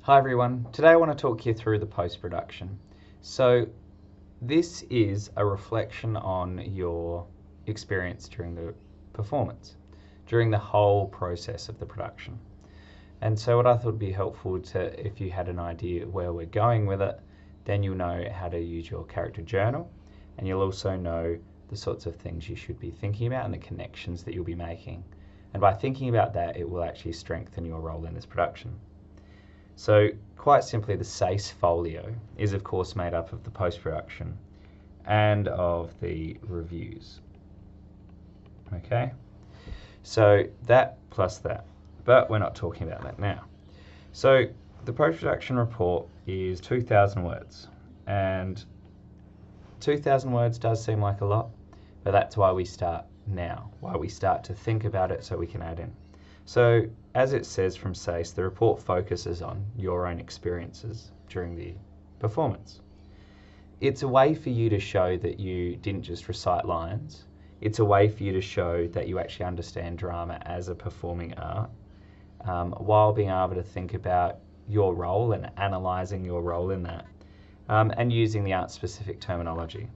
Hi everyone, today I want to talk you through the post-production. So this is a reflection on your experience during the performance, during the whole process of the production. And so what I thought would be helpful to, if you had an idea where we're going with it, then you'll know how to use your character journal, and you'll also know the sorts of things you should be thinking about and the connections that you'll be making. And by thinking about that, it will actually strengthen your role in this production. So quite simply, the SACE folio is of course made up of the post-production and of the reviews. Okay, so that plus that, but we're not talking about that now. So the post-production report is 2,000 words, and 2,000 words does seem like a lot, but that's why we start now, why we start to think about it so we can add in. So as it says from SACE, the report focuses on your own experiences during the performance. It's a way for you to show that you didn't just recite lines. It's a way for you to show that you actually understand drama as a performing art, while being able to think about your role and analysing your role in that, and using the art-specific terminology.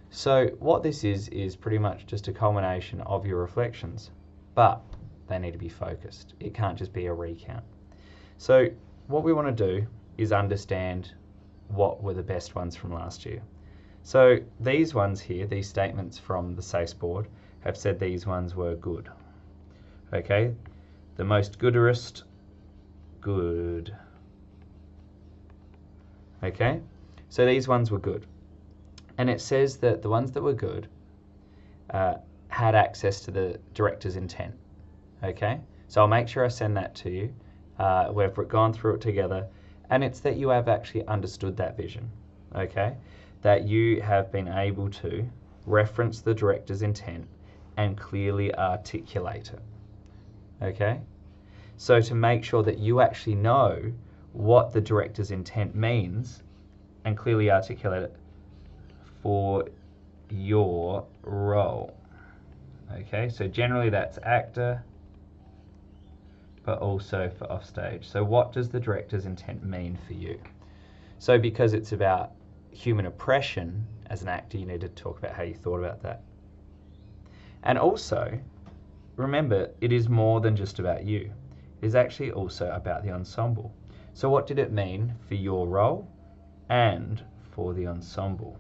So what this is pretty much just a culmination of your reflections, but they need to be focused. It can't just be a recount. So what we want to do is understand what were the best ones from last year. So these ones here, these statements from the SACE board, have said these ones were good. Okay, the most gooderest, good. Okay, so these ones were good. And it says that the ones that were good had access to the director's intent. Okay, so I'll make sure I send that to you. We've gone through it together, and it's that you have actually understood that vision. Okay, that you have been able to reference the director's intent and clearly articulate it. Okay, so to make sure that you actually know what the director's intent means and clearly articulate it for your role. Okay, so generally that's actor, but also for offstage. So what does the director's intent mean for you? So because it's about human oppression, as an actor, you need to talk about how you thought about that. And also, remember, it is more than just about you. It is actually also about the ensemble. So what did it mean for your role and for the ensemble?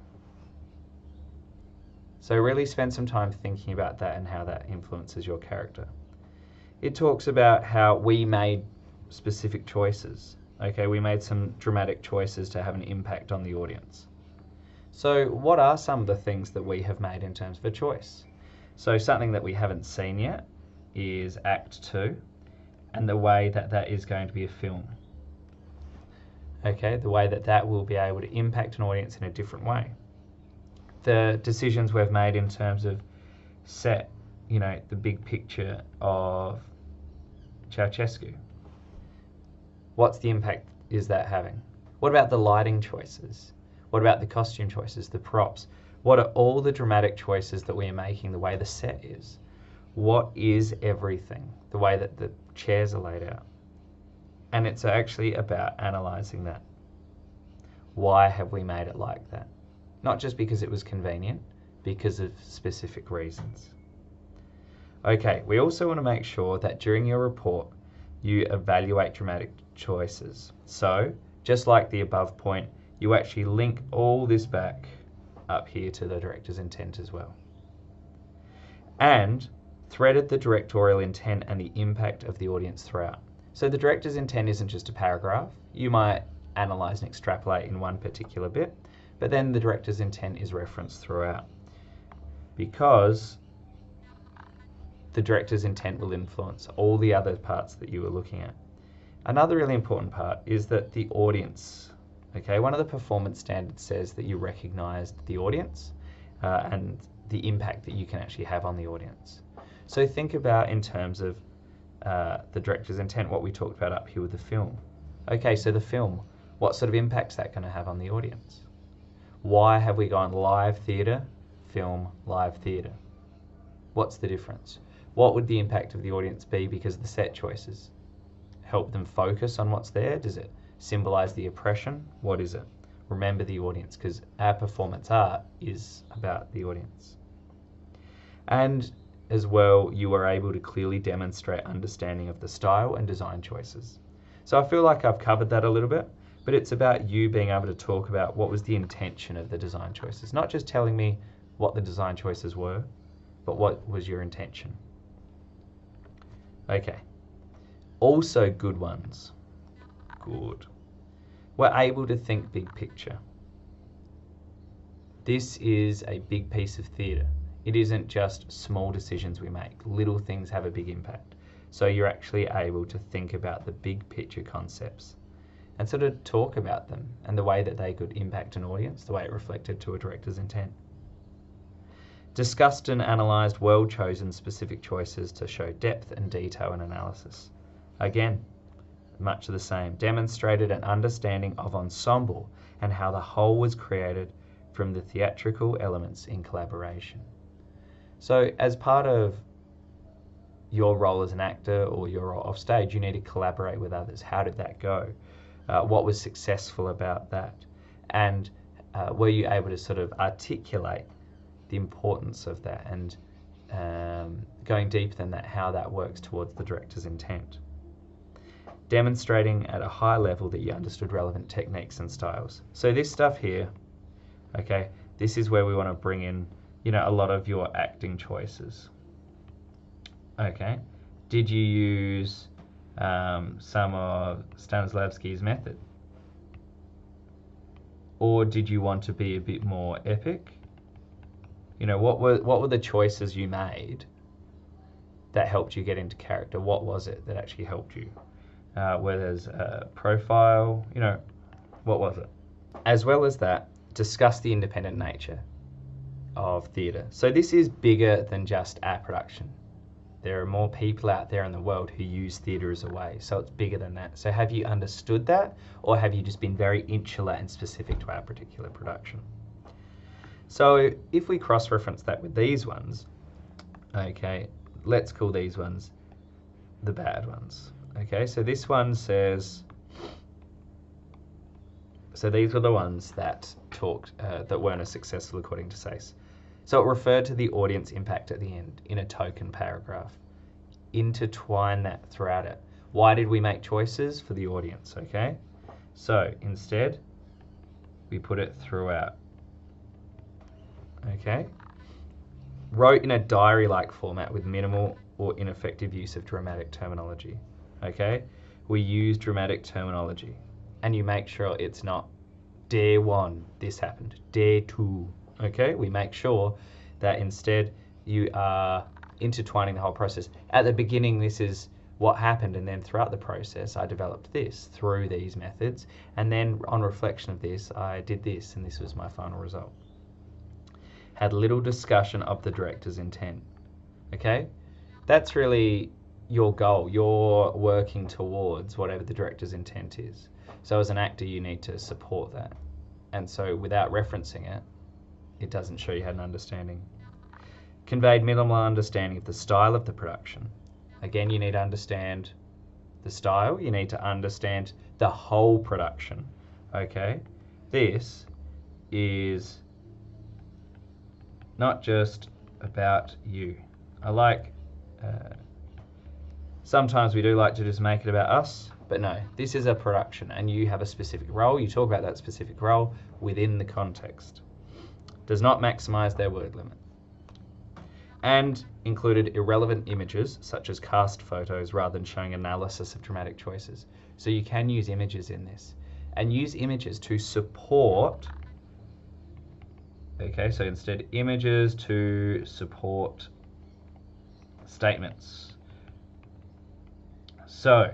So really spend some time thinking about that and how that influences your character. It talks about how we made specific choices. Okay, we made some dramatic choices to have an impact on the audience. So what are some of the things that we have made in terms of a choice? So something that we haven't seen yet is Act 2 and the way that that is going to be a film. Okay, the way that that will be able to impact an audience in a different way. The decisions we've made in terms of set, you know, the big picture of Ceausescu. What's the impact is that having? What about the lighting choices? What about the costume choices, the props? What are all the dramatic choices that we are making, the way the set is? What is everything? The way that the chairs are laid out. And it's actually about analysing that. Why have we made it like that? Not just because it was convenient, because of specific reasons. Okay, we also want to make sure that during your report, you evaluate dramatic choices. So, just like the above point, you actually link all this back up here to the director's intent as well. And threaded the directorial intent and the impact of the audience throughout. So the director's intent isn't just a paragraph. You might analyse and extrapolate in one particular bit, but then the director's intent is referenced throughout, because the director's intent will influence all the other parts that you were looking at. Another really important part is that the audience, okay, one of the performance standards says that you recognise the audience and the impact that you can actually have on the audience. So think about in terms of the director's intent, what we talked about up here with the film. Okay, so the film, what sort of impact is that going to have on the audience? Why have we gone live theatre, film, live theatre? What's the difference? What would the impact of the audience be because of the set choices? help them focus on what's there? Does it symbolize the oppression? What is it? Remember the audience, because our performance art is about the audience. And as well, you are able to clearly demonstrate understanding of the style and design choices. So I feel like I've covered that a little bit, but it's about you being able to talk about what was the intention of the design choices, not just telling me what the design choices were, but what was your intention. Okay. Also good ones. Good. We're able to think big picture. This is a big piece of theatre. It isn't just small decisions we make. Little things have a big impact. So you're actually able to think about the big picture concepts and sort of talk about them and the way that they could impact an audience, the way it reflected to a director's intent. Discussed and analysed well-chosen specific choices to show depth and detail and analysis. Again, much the same. Demonstrated an understanding of ensemble and how the whole was created from the theatrical elements in collaboration. So as part of your role as an actor or your role off stage, you need to collaborate with others. How did that go? What was successful about that? And were you able to sort of articulate the importance of that and going deeper than that, how that works towards the director's intent? Demonstrating at a high level that you understood relevant techniques and styles. So this stuff here, okay, this is where we want to bring in, you know, a lot of your acting choices. Okay, did you use some of Stanislavski's method? Or did you want to be a bit more epic? You know, what were the choices you made that helped you get into character? What was it that actually helped you? Where there's a profile, you know, what was it? As well as that, discuss the independent nature of theatre. So this is bigger than just our production. There are more people out there in the world who use theatre as a way, so it's bigger than that. So have you understood that, or have you just been very insular and specific to our particular production? So if we cross-reference that with these ones, okay, let's call these ones the bad ones. Okay, so this one says, so these were the ones that talked, that weren't as successful according to SACE. So it referred to the audience impact at the end in a token paragraph. Intertwine that throughout it. Why did we make choices? For the audience, okay? So instead, we put it throughout. Okay? Wrote in a diary-like format with minimal or ineffective use of dramatic terminology. Okay? We use dramatic terminology. And you make sure it's not day one, this happened, day two. Okay? We make sure that instead you are intertwining the whole process. At the beginning, this is what happened, and then throughout the process, I developed this through these methods. And then on reflection of this, I did this, and this was my final result. Had little discussion of the director's intent. Okay? That's really your goal. You're working towards whatever the director's intent is. So as an actor, you need to support that. And so without referencing it, it doesn't show you had an understanding. Conveyed minimal understanding of the style of the production. Again, you need to understand the style. You need to understand the whole production. Okay? This is not just about you. I like, sometimes we do like to just make it about us, but no, this is a production and you have a specific role. You talk about that specific role within the context. Does not maximize their word limit. And included irrelevant images such as cast photos rather than showing analysis of dramatic choices. So you can use images in this and use images to support. Okay, so instead images to support statements. So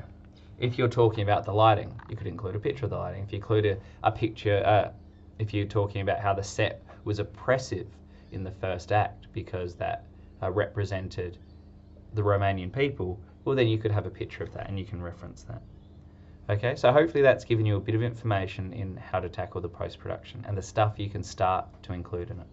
if you're talking about the lighting, you could include a picture of the lighting. If you include a picture, if you're talking about how the set was oppressive in the first act because that represented the Romanian people, well then you could have a picture of that and you can reference that. Okay, so hopefully that's given you a bit of information in how to tackle the post-production and the stuff you can start to include in it.